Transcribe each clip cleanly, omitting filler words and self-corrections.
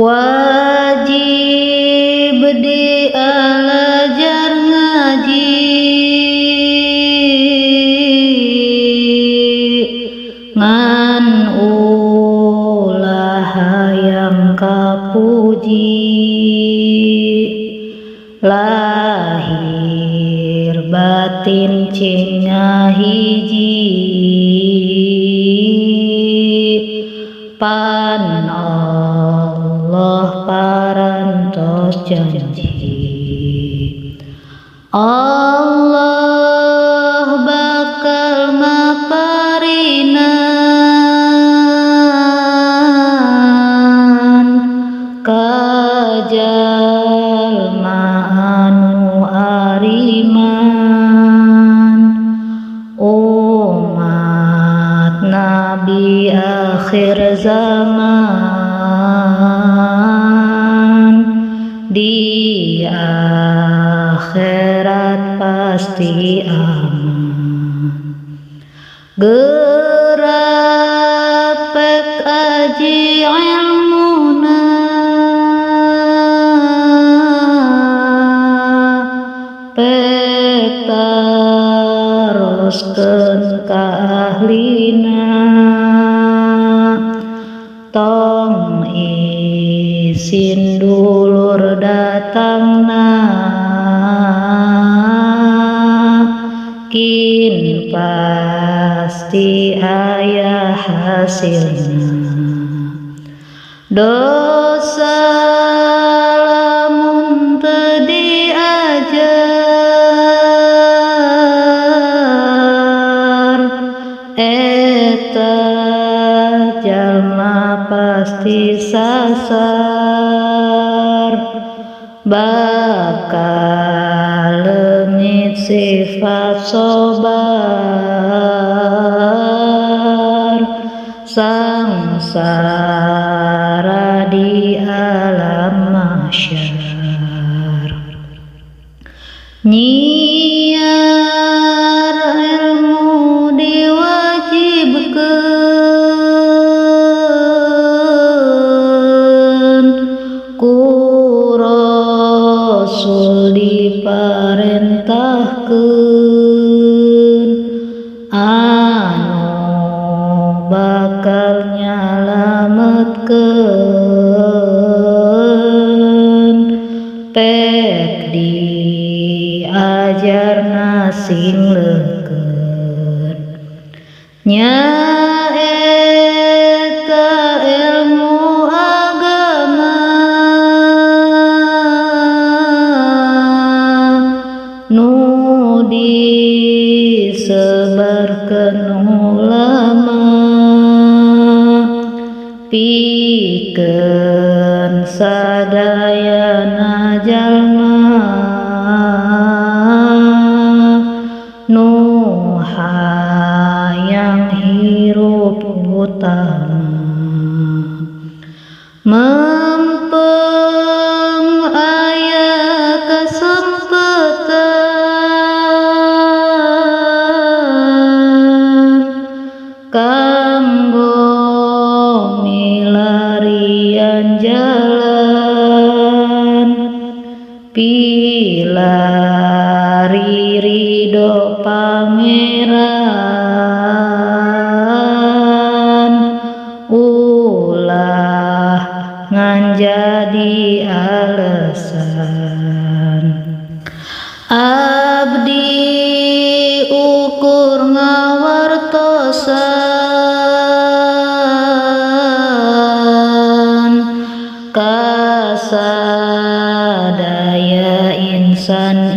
wajib dialajar ngaji ngan ulah hayang kapuji lahir batin cenah hiji pan Allah parantos janji Allah bakal maparinan kajalma anu ariman umat Nabi akhir zaman di akhirat pasti aman gerak pek aji ilmuna pek taroskeun ka ahlina tong isin dulur datangna kin pasti aya hasilna dosa lamun teu diajar eta jalma pasti sasar bakal leungit sifat sabar sangsara di alam mahsyar nyiar ilmu diwajibkeun ku Rasul diparentahkeun anu bakal nyalametkeun pek diajarna sing leukeun nya eta ilmu agama nu disebarkeun ulama pikeun sadayana jalma nu hayang hirup utama mempeng aya kesempatan kanggo milarian jalan pilari ridho pangeran ulah ngan jadi alasan abdi ukur ngawartosan kasadaya insan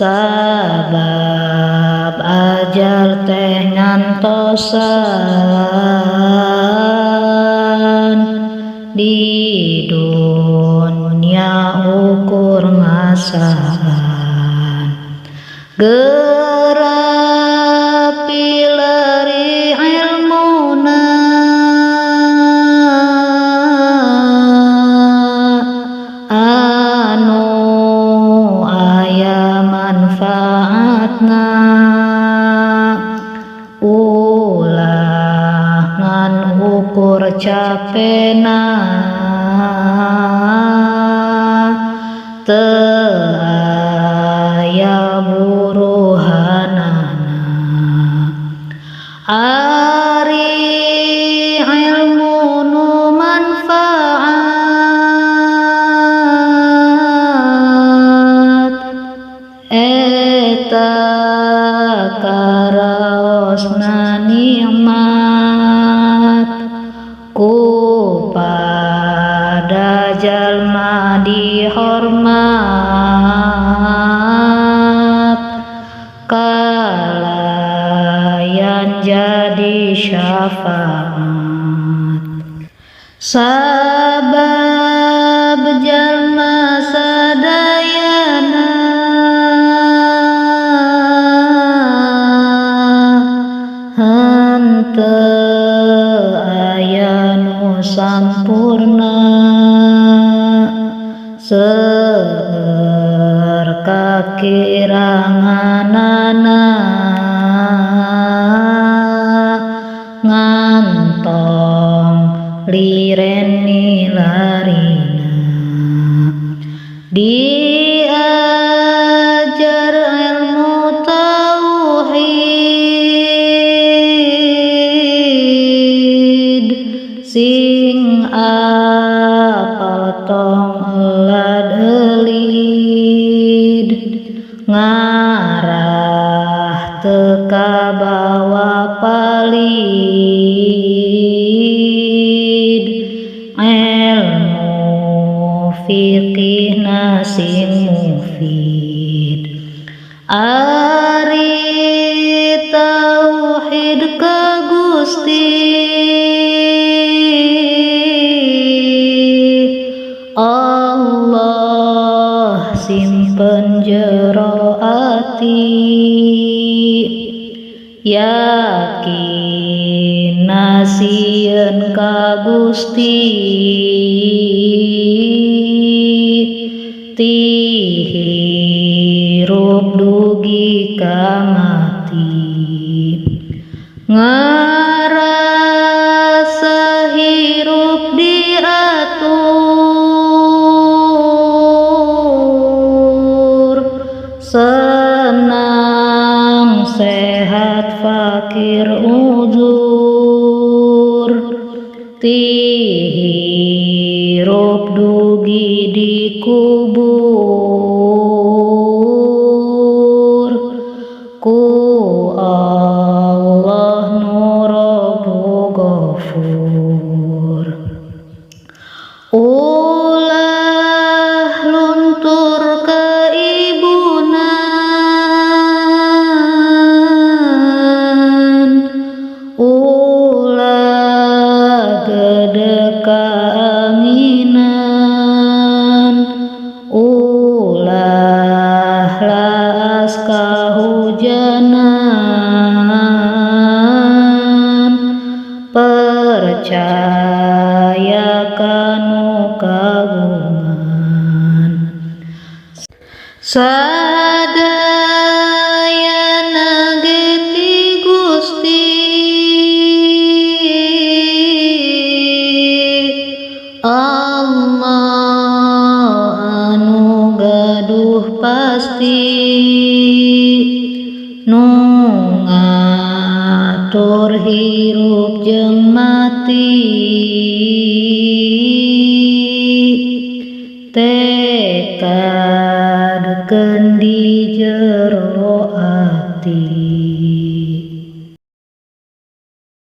sabab ajar teh ngantosan di dunia ukur ngasaan gerak pilari ilmuna anu aya manfaatna ulah ngan ukur capena teu aya buruhanana ari ilmu nu manfaat eta karaosna nikmat ku pada jalma dihormat kalayan jadi syafaat sabab jalma sadayana henteu aya nu sampurna seueur kakiranganana ngantong lireni larina diajar ilmu tauhid sing apal tong elad elid ngarah teu kabawa palid ilmu fiqihna sing mufid ari tauhid ka Gusti Allah simpen jero ati yakin nasieun ka Gusti ti hirup dugi ka mati ngarasa hirup diatur senang sehat fakir uzur ti hirup dugi dikubur ku Allah nu Rabbu Ghafur ulah luntur keibunan ulah gede kaanginan ulah laas kahujanan percaya kanu kagungan sadayana ge ti Gusti Allah anu gaduh pasti nu ngatur hirup jeung mati tekadkeun di jero ati